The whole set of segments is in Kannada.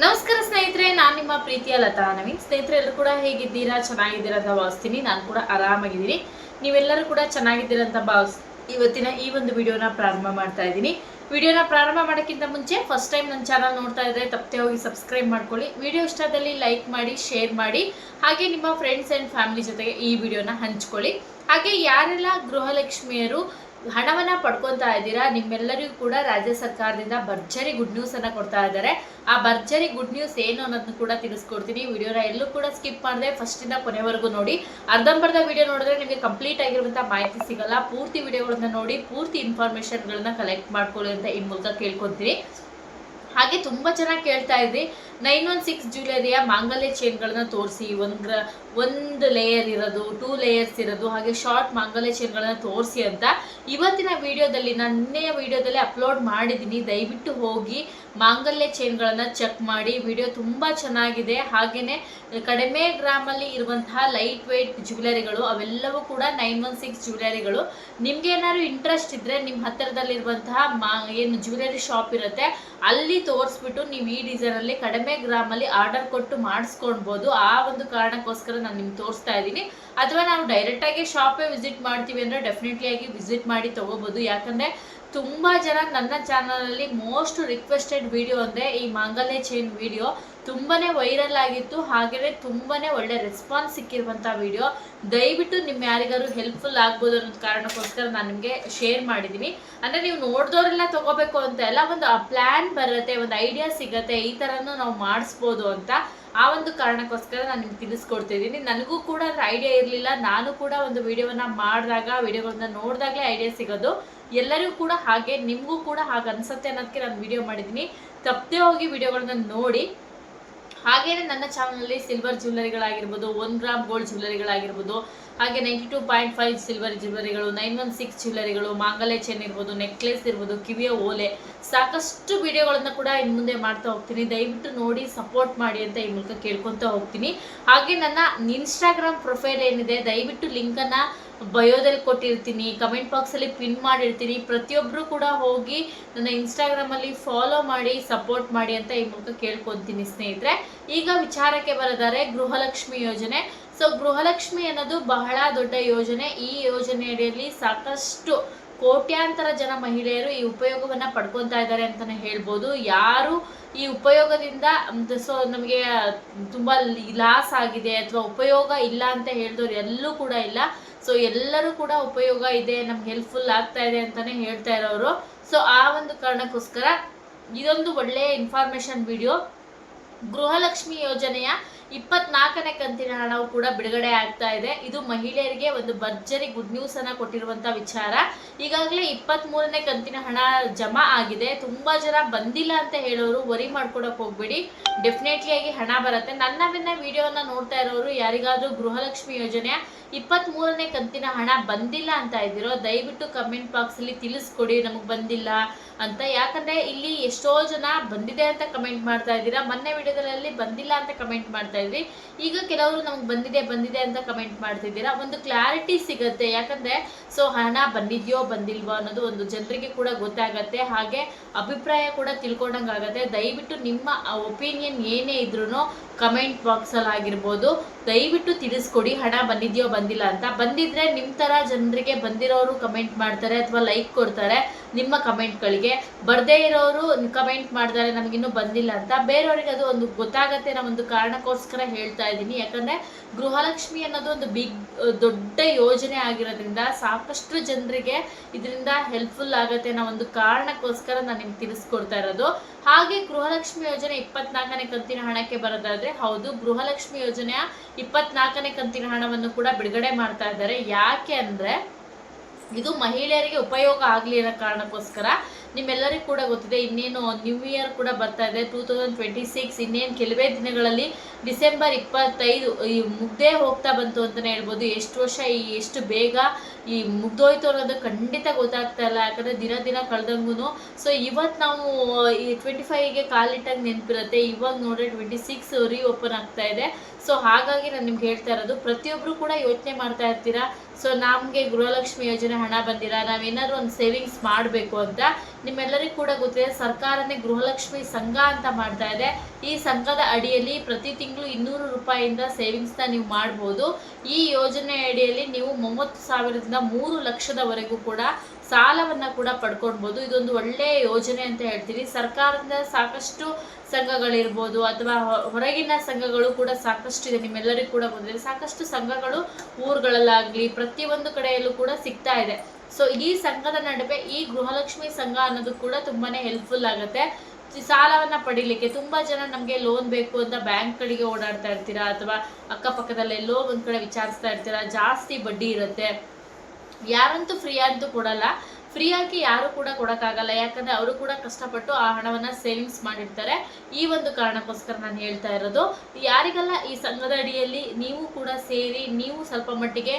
ನಮಸ್ಕಾರ ಸ್ನೇಹಿತರೆ, ನಾನು ನಿಮ್ಮ ಪ್ರೀತಿಯ ಲತಾ ನವೀನ್. ಸ್ನೇಹಿತರೆ, ಎಲ್ಲರೂ ಕೂಡ ಹೇಗಿದ್ದೀರಾ? ಚೆನ್ನಾಗಿದ್ದೀರಾ ಅಂತ ಭಾವಿಸ್ತೀನಿ. ನಾನು ಕೂಡ ಆರಾಮಾಗಿದ್ದೀನಿ. ನೀವೆಲ್ಲರೂ ಕೂಡ ಚೆನ್ನಾಗಿದ್ದೀರಾ ಅಂತ ಇವತ್ತಿನ ಈ ಒಂದು ವಿಡಿಯೋನ ಪ್ರಾರಂಭ ಮಾಡ್ತಾ ಇದ್ದೀನಿ. ವಿಡಿಯೋನ ಪ್ರಾರಂಭ ಮಾಡೋಕ್ಕಿಂತ ಮುಂಚೆ ಫಸ್ಟ್ ಟೈಮ್ ನನ್ನ ಚಾನಲ್ ನೋಡ್ತಾ ಇದ್ರೆ ತಪ್ಪದೆ ಹೋಗಿ ಸಬ್ಸ್ಕ್ರೈಬ್ ಮಾಡ್ಕೊಳ್ಳಿ. ವಿಡಿಯೋ ಇಷ್ಟದಲ್ಲಿ ಲೈಕ್ ಮಾಡಿ, ಶೇರ್ ಮಾಡಿ, ಹಾಗೆ ನಿಮ್ಮ ಫ್ರೆಂಡ್ಸ್ ಆ್ಯಂಡ್ ಫ್ಯಾಮಿಲಿ ಜೊತೆಗೆ ಈ ವಿಡಿಯೋನ ಹಂಚ್ಕೊಳ್ಳಿ. ಹಾಗೆ ಯಾರೆಲ್ಲ ಗೃಹಲಕ್ಷ್ಮಿಯರು ಹಣವನ್ನ ಪಡ್ಕೊತಾ ಇದ್ದೀರಾ, ನಿಮ್ಮೆಲ್ಲರಿಗೂ ಕೂಡ ರಾಜ್ಯ ಸರ್ಕಾರದಿಂದ ಭರ್ಜರಿ ಗುಡ್ ನ್ಯೂಸ್ ಅನ್ನ ಕೊಡ್ತಾ ಇದ್ದಾರೆ. ಆ ಭರ್ಜರಿ ಗುಡ್ ನ್ಯೂಸ್ ಏನು ಅನ್ನೋದನ್ನ ಕೂಡ ತಿಳಿಸ್ಕೊಡ್ತೀನಿ. ವಿಡಿಯೋನ ಎಲ್ಲೂ ಕೂಡ ಸ್ಕಿಪ್ ಮಾಡದೆ ಫಸ್ಟ್ ಇಂದ ಕೊನೆವರೆಗೂ ನೋಡಿ. ಅರ್ಧಂಬರ್ಧ ವಿಡಿಯೋ ನೋಡಿದ್ರೆ ನಿಮಗೆ ಕಂಪ್ಲೀಟ್ ಆಗಿರುವಂತಹ ಮಾಹಿತಿ ಸಿಗಲ್ಲ. ಪೂರ್ತಿ ವಿಡಿಯೋಗಳನ್ನ ನೋಡಿ ಪೂರ್ತಿ ಇನ್ಫಾರ್ಮೇಶನ್ಗಳನ್ನ ಕಲೆಕ್ಟ್ ಮಾಡ್ಕೊಳ್ಳಿ ಅಂತ ಈ ಮೂಲಕ ಕೇಳ್ಕೊತೀನಿ. ಹಾಗೆ ತುಂಬಾ ಚೆನ್ನಾಗಿ ಕೇಳ್ತಾ ಇದ್ರಿ, 916 ಜ್ಯುವೆಲರಿಯ ಮಾಂಗಲ್ಯ ಚೈನ್ಗಳನ್ನ ತೋರಿಸಿ, ಒಂದು ಲೇಯರ್ ಇರೋದು, 2 ಲೇಯರ್ಸ್ ಇರೋದು, ಹಾಗೆ ಶಾರ್ಟ್ ಮಾಂಗಲ್ಯ ಚೈನ್ಗಳನ್ನ ತೋರಿಸಿ ಅಂತ ಇವತ್ತಿನ ವಿಡಿಯೋದಲ್ಲಿ, ನಿನ್ನೆಯ ವಿಡಿಯೋದಲ್ಲಿ ಅಪ್ಲೋಡ್ ಮಾಡಿದ್ದೀನಿ. ದಯವಿಟ್ಟು ಹೋಗಿ ಮಾಂಗಲ್ಯ ಚೈನ್ಗಳನ್ನ ಚೆಕ್ ಮಾಡಿ. ವಿಡಿಯೋ ತುಂಬಾ ಚೆನ್ನಾಗಿದೆ. ಹಾಗೇನೆ ಕಡಿಮೆ ಗ್ರಾಮಲ್ಲಿ ಇರುವಂತಹ ಲೈಟ್ ವೇಟ್ ಜ್ಯುವೆಲರಿಗಳು ಅವೆಲ್ಲವೂ ಕೂಡ 916 ಜ್ಯುವೆಲರಿಗಳು. ನಿಮ್ಗೆ ಏನಾದ್ರು ಇಂಟ್ರೆಸ್ಟ್ ಇದ್ರೆ ನಿಮ್ಮ ಹತ್ತಿರದಲ್ಲಿರುವಂತಹ ಏನು ಜ್ಯುವೆಲರಿ ಶಾಪ್ ಇರುತ್ತೆ ಅಲ್ಲಿ ತೋರಿಸ್ಬಿಟ್ಟು ನೀವು ಈ ಡಿಸೈನ್ ಅಲ್ಲಿ ಕಡಿಮೆ ಗ್ರಾಮಲ್ಲಿ ಆರ್ಡರ್ ಕೊಟ್ಟು ಮಾಡಿಸ್ಕೊಳ್ಬಹುದು. ಆ ಒಂದು ಕಾರಣಕ್ಕೋಸ್ಕರ ನಾನು ನಿಮ್ಗೆ ತೋರಿಸ್ತಾ ಇದ್ದೀನಿ. ಅಥವಾ ನಾವು ಡೈರೆಕ್ಟ್ ಆಗಿ ಶಾಪೇ ವಿಸಿಟ್ ಮಾಡ್ತೀವಿ ಅಂದ್ರೆ ಡೆಫಿನೆಟ್ಲಿ ಆಗಿ ವಿಸಿಟ್ ಮಾಡಿ ತಗೋಬಹುದು. ಯಾಕಂದ್ರೆ ತುಂಬಾ ಜನ ನನ್ನ ಚಾನಲ್ ಅಲ್ಲಿ ಮೋಸ್ಟ್ ರಿಕ್ವೆಸ್ಟೆಡ್ ವಿಡಿಯೋ ಅಂದ್ರೆ ಈ ಮಾಂಗಲ್ಯ ಚೈನ್ ವಿಡಿಯೋ ತುಂಬಾನೇ ವೈರಲ್ ಆಗಿತ್ತು. ಹಾಗೆಯೇ ತುಂಬಾನೇ ಒಳ್ಳೆ ರೆಸ್ಪಾನ್ಸ್ ಸಿಕ್ಕಿರುವಂತಹ ವಿಡಿಯೋ. ದಯವಿಟ್ಟು ನಿಮ್ಮ ಯಾರಿಗಾರು ಹೆಲ್ಪ್ಫುಲ್ ಆಗ್ಬೋದು ಅನ್ನೋ ಕಾರಣಕ್ಕೋಸ್ಕರ ನಾನು ನಿಮಗೆ ಶೇರ್ ಮಾಡಿದ್ದೀನಿ. ಅಂದ್ರೆ ನೀವು ನೋಡಿದವರೆಲ್ಲ ತಗೋಬೇಕು ಅಂತ ಎಲ್ಲ, ಒಂದು ಪ್ಲಾನ್ ಬರುತ್ತೆ, ಒಂದು ಐಡಿಯಾ ಸಿಗತ್ತೆ, ಈ ತರನು ನಾವು ಮಾಡಿಸ್ಬೋದು ಅಂತ. ಆ ಒಂದು ಕಾರಣಕ್ಕೋಸ್ಕರ ನಾನು ನಿಮ್ಗೆ ತಿಳಿಸ್ಕೊಡ್ತಿದ್ದೀನಿ. ನನಗೂ ಕೂಡ ಅದ್ರ ಐಡಿಯಾ ಇರಲಿಲ್ಲ. ನಾನು ಕೂಡ ಒಂದು ವಿಡಿಯೋವನ್ನ ಮಾಡಿದಾಗ, ವಿಡಿಯೋಗಳನ್ನ ನೋಡಿದಾಗಲೇ ಐಡಿಯಾ ಸಿಗೋದು. ಎಲ್ಲರಿಗೂ ಕೂಡ ಹಾಗೆ, ನಿಮಗೂ ಕೂಡ ಹಾಗೆ ಅನ್ಸುತ್ತೆ ಅನ್ನೋದಕ್ಕೆ ನಾನು ವಿಡಿಯೋ ಮಾಡಿದ್ದೀನಿ. ತಪ್ಪದೆ ಹೋಗಿ ವಿಡಿಯೋಗಳನ್ನ ನೋಡಿ. ಹಾಗೇನೆ ನನ್ನ ಚಾನಲಲ್ಲಿ ಸಿಲ್ವರ್ ಜ್ಯುವೆಲರಿಗಳಾಗಿರ್ಬೋದು, 1 ಗ್ರಾಮ್ ಗೋಲ್ಡ್ ಜ್ಯುವೆಲರಿಗಳಾಗಿರ್ಬೋದು, ಹಾಗೆ 92.5 ಸಿಲ್ವರ್ ಜ್ಯುವೆಲರಿಗಳು, 916 ಜ್ಯುವೆಲರಿಗಳು, ಮಾಂಗಲ್ಯ ಚೈನ್ ಇರ್ಬೋದು, ನೆಕ್ಲೆಸ್ ಇರ್ಬೋದು, ಕಿವಿಯ ಓಲೆ, ಸಾಕಷ್ಟು ವಿಡಿಯೋಗಳನ್ನ ಕೂಡ ಇನ್ನು ಮುಂದೆ ಮಾಡ್ತಾ ಹೋಗ್ತೀನಿ. ದಯವಿಟ್ಟು ನೋಡಿ ಸಪೋರ್ಟ್ ಮಾಡಿ ಅಂತ ಈ ಮೂಲಕ ಕೇಳ್ಕೊತ ಹೋಗ್ತೀನಿ. ಹಾಗೆ ನನ್ನ ಇನ್ಸ್ಟಾಗ್ರಾಮ್ ಪ್ರೊಫೈಲ್ ಏನಿದೆ, ದಯವಿಟ್ಟು ಲಿಂಕನ್ನು ಬಯೋದಲ್ಲಿ ಕೊಟ್ಟಿರ್ತೀನಿ, ಕಮೆಂಟ್ ಬಾಕ್ಸಲ್ಲಿ ಪಿನ್ ಮಾಡಿರ್ತೀನಿ. ಪ್ರತಿಯೊಬ್ಬರು ಕೂಡ ಹೋಗಿ ನನ್ನ ಇನ್ಸ್ಟಾಗ್ರಾಮಲ್ಲಿ ಫಾಲೋ ಮಾಡಿ, ಸಪೋರ್ಟ್ ಮಾಡಿ ಅಂತ ಈ ಮೂಲಕ ಕೇಳ್ಕೊತೀನಿ ಸ್ನೇಹಿತರೆ. ಈಗ ವಿಚಾರಕ್ಕೆ ಬರೋದಾದ್ರೆ ಗೃಹಲಕ್ಷ್ಮಿ ಯೋಜನೆ. ಸೊ ಗೃಹಲಕ್ಷ್ಮಿ ಅನ್ನೋದು ಬಹಳ ದೊಡ್ಡ ಯೋಜನೆ. ಈ ಯೋಜನೆಯಡಿಯಲ್ಲಿ ಸಾಕಷ್ಟು ಕೋಟ್ಯಾಂತರ ಜನ ಮಹಿಳೆಯರು ಈ ಉಪಯೋಗವನ್ನ ಪಡ್ಕೊತಾ ಇದ್ದಾರೆ ಅಂತಾನೆ ಹೇಳ್ಬೋದು. ಯಾರು ಈ ಉಪಯೋಗದಿಂದ ಸೊ ನಮಗೆ ತುಂಬಾ ಲಾಸ್ ಆಗಿದೆ ಅಥವಾ ಉಪಯೋಗ ಇಲ್ಲ ಅಂತ ಹೇಳಿದವ್ರು ಎಲ್ಲೂ ಕೂಡ ಇಲ್ಲ. ಸೊ ಎಲ್ಲರೂ ಕೂಡ ಉಪಯೋಗ ಇದೆ, ನಮ್ಗೆ ಹೆಲ್ಪ್ಫುಲ್ ಆಗ್ತಾ ಇದೆ ಅಂತಾನೆ ಹೇಳ್ತಾ ಇರೋರು. ಸೊ ಆ ಒಂದು ಕಾರಣಕ್ಕೋಸ್ಕರ ಇದೊಂದು ಒಳ್ಳೆಯ ಇನ್ಫಾರ್ಮೇಶನ್ ವಿಡಿಯೋ. ಗೃಹಲಕ್ಷ್ಮಿ ಯೋಜನೆಯ 24ನೇ ಕಂತಿನ ಹಣವು ಕೂಡ ಬಿಡುಗಡೆ ಆಗ್ತಾ ಇದೆ. ಇದು ಮಹಿಳೆಯರಿಗೆ ಒಂದು ಭರ್ಜರಿ ಗುಡ್ ನ್ಯೂಸ್ ಅನ್ನ ಕೊಟ್ಟಿರುವಂತಹ ವಿಚಾರ. ಈಗಾಗಲೇ 23ನೇ ಕಂತಿನ ಹಣ ಜಮಾ ಆಗಿದೆ. ತುಂಬಾ ಜನ ಬಂದಿಲ್ಲ ಅಂತ ಹೇಳೋರು ವರಿ ಮಾಡ್ಕೊಡಕ್ ಹೋಗ್ಬೇಡಿ, ಡೆಫಿನೆಟ್ಲಿ ಆಗಿ ಹಣ ಬರುತ್ತೆ. ನನ್ನ ವಿಡಿಯೋನ ನೋಡ್ತಾ ಇರೋರು ಯಾರಿಗಾದ್ರೂ ಗೃಹಲಕ್ಷ್ಮಿ ಯೋಜನೆಯ 23ನೇ ಕಂತಿನ ಹಣ ಬಂದಿಲ್ಲ ಅಂತ ಇದ್ದೀರೋ ದಯವಿಟ್ಟು ಕಮೆಂಟ್ ಬಾಕ್ಸ್ ಅಲ್ಲಿ ತಿಳಿಸ್ಕೊಡಿ, ನಮಗ್ ಬಂದಿಲ್ಲ ಅಂತ. ಯಾಕಂದ್ರೆ ಇಲ್ಲಿ ಎಷ್ಟೋ ಜನ ಬಂದಿದೆ ಅಂತ ಕಮೆಂಟ್ ಮಾಡ್ತಾ ಇದ್ದೀರಾ. ಮೊನ್ನೆ ವಿಡಿಯೋದಲ್ಲಿ ಬಂದಿಲ್ಲ ಅಂತ ಕಮೆಂಟ್ ಮಾಡ್ತಾ ಇದ್ರಿ. ಈಗ ಕೆಲವರು ನಮ್ಗೆ ಬಂದಿದೆ ಅಂತ ಕಮೆಂಟ್ ಮಾಡ್ತಿದ್ದೀರಾ. ಒಂದು ಕ್ಲಾರಿಟಿ ಸಿಗುತ್ತೆ. ಯಾಕಂದ್ರೆ ಸೊ ಹಣ ಬಂದಿದ್ಯೋ ಬಂದಿಲ್ವೋ ಅನ್ನೋದು ಒಂದು ಜನರಿಗೆ ಕೂಡ ಗೊತ್ತಾಗತ್ತೆ. ಹಾಗೆ ಅಭಿಪ್ರಾಯ ಕೂಡ ತಿಳ್ಕೊಂಡಂಗಾಗತ್ತೆ. ದಯವಿಟ್ಟು ನಿಮ್ಮ ಒಪಿನಿಯನ್ ಏನೇ ಇದ್ರೂ ಕಮೆಂಟ್ ಬಾಕ್ಸಲ್ಲಿ ಆಗಿರ್ಬೋದು ದಯವಿಟ್ಟು ತಿಳಿಸ್ಕೊಡಿ, ಹಣ ಬಂದಿದ್ಯೋ ಬಂದಿಲ್ಲ ಅಂತ. ಬಂದಿದ್ರೆ ನಿಮ್ಮ ಥರ ಜನರಿಗೆ ಬಂದಿರೋರು ಕಮೆಂಟ್ ಮಾಡ್ತಾರೆ ಅಥವಾ ಲೈಕ್ ಕೊಡ್ತಾರೆ ನಿಮ್ಮ ಕಮೆಂಟ್ಗಳಿಗೆ. ಬರ್ದೇ ಇರೋರು ಕಮೆಂಟ್ ಮಾಡ್ತಾರೆ ನಮಗಿನ್ನೂ ಬಂದಿಲ್ಲ ಅಂತ. ಬೇರೆಯವರಿಗೆ ಅದು ಒಂದು ಗೊತ್ತಾಗತ್ತೆ ಅನ್ನೋ ಒಂದು ಕಾರಣಕ್ಕೋಸ್ಕರ ಹೇಳ್ತಾ ಇದ್ದೀನಿ. ಯಾಕಂದರೆ ಗೃಹಲಕ್ಷ್ಮಿ ಅನ್ನೋದು ಒಂದು ದೊಡ್ಡ ಯೋಜನೆ ಆಗಿರೋದ್ರಿಂದ ಸಾಕಷ್ಟು ಜನರಿಗೆ ಇದರಿಂದ ಹೆಲ್ಪ್ಫುಲ್ ಆಗುತ್ತೆ ಅನ್ನೋ ಒಂದು ಕಾರಣಕ್ಕೋಸ್ಕರ ನಾನು ನಿಮ್ಗೆ ತಿಳಿಸ್ಕೊಡ್ತಾ ಇರೋದು. ಹಾಗೆ ಗೃಹಲಕ್ಷ್ಮಿ ಯೋಜನೆ 24ನೇ ಕಂತಿನ ಹಣಕ್ಕೆ ಬರೋದಾದ್ರೆ, ಹೌದು, ಗೃಹಲಕ್ಷ್ಮಿ ಯೋಜನೆಯ 24ನೇ ಕಂತಿನ ಹಣವನ್ನು ಕೂಡ ಬಿಡುಗಡೆ ಮಾಡ್ತಾ ಇದ್ದಾರೆ. ಯಾಕೆ ಅಂದ್ರೆ ಇದು ಮಹಿಳೆಯರಿಗೆ ಉಪಯೋಗ ಆಗಲಿ ಅನ್ನೋ ಕಾರಣಕ್ಕೋಸ್ಕರ. ನಿಮ್ಮೆಲ್ಲರಿಗೂ ಕೂಡ ಗೊತ್ತಿದೆ, ಇನ್ನೇನು ನ್ಯೂ ಇಯರ್ ಕೂಡ ಬರ್ತಾ ಇದೆ 2026. ಇನ್ನೇನು ಕೆಲವೇ ದಿನಗಳಲ್ಲಿ ಡಿಸೆಂಬರ್ 25 ಈ ಮುಗ್ದೇ ಹೋಗ್ತಾ ಬಂತು ಅಂತಲೇ ಹೇಳ್ಬೋದು. ಎಷ್ಟು ವರ್ಷ ಎಷ್ಟು ಬೇಗ ಈ ಮುಗ್ದೋಯ್ತು ಅನ್ನೋದು ಖಂಡಿತ ಗೊತ್ತಾಗ್ತಾ ಇಲ್ಲ. ಯಾಕಂದರೆ ದಿನ ಕಳೆದಂಗೂ ಸೊ ಇವತ್ತು ನಾವು ಈ 25ಗೆ ಕಾಲಿಟ್ಟಾಗ ನೆನಪಿರುತ್ತೆ. ಇವಾಗ ನೋಡ್ರೆ 26 ರೀಓಪನ್ ಆಗ್ತಾ ಇದೆ. ಸೊ ಹಾಗಾಗಿ ನಾನು ನಿಮ್ಗೆ ಹೇಳ್ತಾ ಇರೋದು, ಪ್ರತಿಯೊಬ್ಬರು ಕೂಡ ಯೋಚನೆ ಮಾಡ್ತಾ ಇರ್ತೀರಾ, ಸೊ ನಮಗೆ ಗೃಹಲಕ್ಷ್ಮಿ ಯೋಜನೆ ಹಣ ಬಂದಿಲ್ಲ, ನಾವೇನಾದ್ರು ಒಂದು ಸೇವಿಂಗ್ಸ್ ಮಾಡಬೇಕು ಅಂತ. ನಿಮ್ಮೆಲ್ಲರಿಗೂ ಕೂಡ ಗೊತ್ತಿದೆ, ಸರ್ಕಾರನೇ ಗೃಹಲಕ್ಷ್ಮಿ ಸಂಘ ಅಂತ ಮಾಡ್ತಾ ಇದೆ. ಈ ಸಂಘದ ಅಡಿಯಲ್ಲಿ ಪ್ರತಿ ತಿಂಗಳು 200 ರೂಪಾಯಿಯಿಂದ ಸೇವಿಂಗ್ಸ್ನ ನೀವು ಮಾಡ್ಬೋದು. ಈ ಯೋಜನೆ ಅಡಿಯಲ್ಲಿ ನೀವು 30,000ದಿಂದ 3 ಲಕ್ಷದವರೆಗೂ ಕೂಡ ಸಾಲವನ್ನು ಕೂಡ ಪಡ್ಕೊಳ್ಬೋದು. ಇದೊಂದು ಒಳ್ಳೆಯ ಯೋಜನೆ ಅಂತ ಹೇಳ್ತೀನಿ. ಸರ್ಕಾರದಿಂದ ಸಾಕಷ್ಟು ಸಂಘಗಳಿರ್ಬೋದು ಅಥವಾ ಹೊರಗಿನ ಸಂಘಗಳು ಕೂಡ ಸಾಕಷ್ಟು ಇದೆ. ನಿಮ್ಮೆಲ್ಲರಿಗೂ ಕೂಡ ಗೊತ್ತಿದೆ, ಸಾಕಷ್ಟು ಸಂಘಗಳು ಊರುಗಳಲ್ಲಾಗಲಿ ಪ್ರತಿಯೊಂದು ಕಡೆಯಲ್ಲೂ ಕೂಡ ಸಿಗ್ತಾ ಇದೆ. ಸೊ ಈ ಸಂಘದ ನಡುವೆ ಈ ಗೃಹಲಕ್ಷ್ಮಿ ಸಂಘ ಅನ್ನೋದು ಕೂಡ ತುಂಬಾನೇ ಹೆಲ್ಪ್ಫುಲ್ ಆಗುತ್ತೆ. ಸಾಲವನ್ನ ಪಡಿಲಿಕ್ಕೆ ತುಂಬಾ ಜನ ನಮಗೆ ಲೋನ್ ಬೇಕು ಅಂತ ಬ್ಯಾಂಕ್ಗಳಿಗೆ ಓಡಾಡ್ತಾ ಇರ್ತೀರಾ, ಅಥವಾ ಅಕ್ಕಪಕ್ಕದಲ್ಲೆಲ್ಲೋ ಒಂದ್ ಕಡೆ ವಿಚಾರಿಸ್ತಾ ಇರ್ತೀರಾ, ಜಾಸ್ತಿ ಬಡ್ಡಿ ಇರುತ್ತೆ. ಯಾರಂತೂ ಫ್ರೀ ಅಂತೂ ಕೊಡಲ್ಲ, ಫ್ರೀಯಾಗಿ ಯಾರು ಕೂಡ ಕೊಡೋಕ್ಕಾಗಲ್ಲ. ಯಾಕಂದರೆ ಅವರು ಕೂಡ ಕಷ್ಟಪಟ್ಟು ಆ ಹಣವನ್ನು ಸೇವಿಂಗ್ಸ್ ಮಾಡಿರ್ತಾರೆ. ಈ ಒಂದು ಕಾರಣಕ್ಕೋಸ್ಕರ ನಾನು ಹೇಳ್ತಾ ಇರೋದು, ಯಾರಿಗೆಲ್ಲ ಈ ಸಂಘದ ಅಡಿಯಲ್ಲಿ ನೀವು ಕೂಡ ಸೇರಿ ನೀವು ಸ್ವಲ್ಪ ಮಟ್ಟಿಗೆ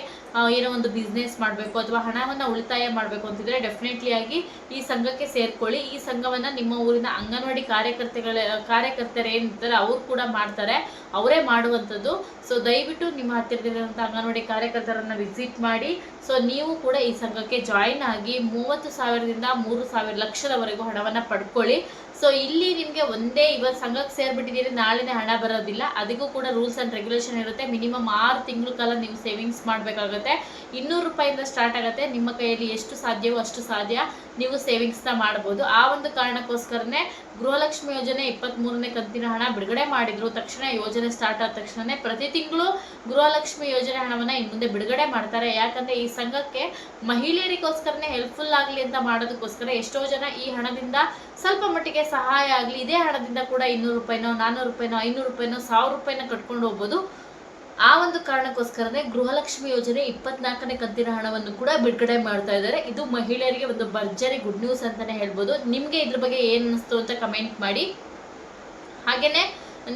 ಏನೋ ಒಂದು ಬಿಸ್ನೆಸ್ ಮಾಡಬೇಕು ಅಥವಾ ಹಣವನ್ನು ಉಳಿತಾಯ ಮಾಡಬೇಕು ಅಂತಿದ್ರೆ ಡೆಫಿನೆಟ್ಲಿ ಆಗಿ ಈ ಸಂಘಕ್ಕೆ ಸೇರ್ಕೊಳ್ಳಿ. ಈ ಸಂಘವನ್ನು ನಿಮ್ಮ ಊರಿನ ಅಂಗನವಾಡಿ ಕಾರ್ಯಕರ್ತರು ಏನಿರ್ತಾರೆ ಅವ್ರು ಕೂಡ ಮಾಡ್ತಾರೆ, ಅವರೇ ಮಾಡುವಂಥದ್ದು. ಸೊ ದಯವಿಟ್ಟು ನಿಮ್ಮ ಹತ್ತಿರದಲ್ಲಿರುವಂಥ ಅಂಗನವಾಡಿ ಕಾರ್ಯಕರ್ತರನ್ನು ವಿಸಿಟ್ ಮಾಡಿ. ಸೊ ನೀವು ಕೂಡ ಈ ಸಂಘಕ್ಕೆ ಜಾಯಿನ್ ಆಗಿ 30,000ದಿಂದ 3 ಲಕ್ಷದವರೆಗೂ ಹಣವನ್ನು ಪಡ್ಕೊಳ್ಳಿ. ಸೊ ಇಲ್ಲಿ ನಿಮಗೆ ಒಂದೇ ಇವತ್ತು ಸಂಘಕ್ಕೆ ಸೇರ್ಬಿಟ್ಟಿದ್ದೀರಿ, ನಾಳೆನೇ ಹಣ ಬರೋದಿಲ್ಲ. ಅದಕ್ಕೂ ಕೂಡ ರೂಲ್ಸ್ ಆ್ಯಂಡ್ ರೆಗ್ಯುಲೇಷನ್ ಇರುತ್ತೆ. ಮಿನಿಮಮ್ 6 ತಿಂಗಳ ಕಾಲ ನೀವು ಸೇವಿಂಗ್ಸ್ ಮಾಡಬೇಕಾಗುತ್ತೆ. 200 ರೂಪಾಯಿಂದ ಸ್ಟಾರ್ಟ್ ಆಗುತ್ತೆ. ನಿಮ್ಮ ಕೈಯಲ್ಲಿ ಎಷ್ಟು ಸಾಧ್ಯವೋ ಅಷ್ಟು ಸಾಧ್ಯ ನೀವು ಸೇವಿಂಗ್ಸ್ನ ಮಾಡ್ಬೋದು. ಆ ಒಂದು ಕಾರಣಕ್ಕೋಸ್ಕರನೇ ಗೃಹಲಕ್ಷ್ಮಿ ಯೋಜನೆ 23ನೇ ಕಂತಿನ ಹಣ ಬಿಡುಗಡೆ ಮಾಡಿದ್ರು. ತಕ್ಷಣ ಯೋಜನೆ ಸ್ಟಾರ್ಟ್ ಆದ ತಕ್ಷಣನೇ ಪ್ರತಿ ತಿಂಗಳು ಗೃಹಲಕ್ಷ್ಮಿ ಯೋಜನೆ ಹಣವನ್ನು ಇನ್ನು ಮುಂದೆ ಬಿಡುಗಡೆ ಮಾಡ್ತಾರೆ. ಯಾಕಂದರೆ ಈ ಸಂಘಕ್ಕೆ ಮಹಿಳೆಯರಿಗೋಸ್ಕರನೇ ಹೆಲ್ಪ್ಫುಲ್ ಆಗಲಿ ಅಂತ ಮಾಡೋದಕ್ಕೋಸ್ಕರ ಎಷ್ಟೋ ಜನ ಈ ಹಣದಿಂದ ಸ್ವಲ್ಪ ಮಟ್ಟಿಗೆ ಸಹಾಯ ಆಗಲಿ, ಇದೇ ಹಣದಿಂದ ಕೂಡ 200 ರೂಪಾಯಿನೋ 400 ರೂಪಾಯಿನೋ 500 ರೂಪಾಯಿನೋ 1000 ರೂಪಾಯಿನ ಕಟ್ಕೊಂಡು ಹೋಗ್ಬೋದು. ಆ ಒಂದು ಕಾರಣಕ್ಕೋಸ್ಕರನೇ ಗೃಹಲಕ್ಷ್ಮಿ ಯೋಜನೆ 24ನೇ ಕಂತಿನ ಹಣವನ್ನು ಕೂಡ ಬಿಡುಗಡೆ ಮಾಡ್ತಾ ಇದ್ದಾರೆ. ಇದು ಮಹಿಳೆಯರಿಗೆ ಒಂದು ಭರ್ಜರಿ ಗುಡ್ ನ್ಯೂಸ್ ಅಂತಾನೆ ಹೇಳ್ಬೋದು. ನಿಮಗೆ ಇದ್ರ ಬಗ್ಗೆ ಏನು ಅನಿಸ್ತು ಅಂತ ಕಮೆಂಟ್ ಮಾಡಿ. ಹಾಗೇನೆ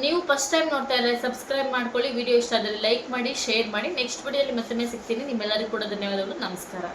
ನೀವು ಫಸ್ಟ್ ಟೈಮ್ ನೋಡ್ತಾ ಇದ್ದಾರೆ ಸಬ್ಸ್ಕ್ರೈಬ್ ಮಾಡ್ಕೊಳ್ಳಿ. ವಿಡಿಯೋ ಇಷ್ಟ ಆದರೆ ಲೈಕ್ ಮಾಡಿ, ಶೇರ್ ಮಾಡಿ. ನೆಕ್ಸ್ಟ್ ವಿಡಿಯೋಲಿ ಮತ್ತೆ ಸಿಗ್ತೀನಿ. ನಿಮ್ಮೆಲ್ಲರಿಗೂ ಕೂಡ ಧನ್ಯವಾದಗಳು. ನಮಸ್ಕಾರ.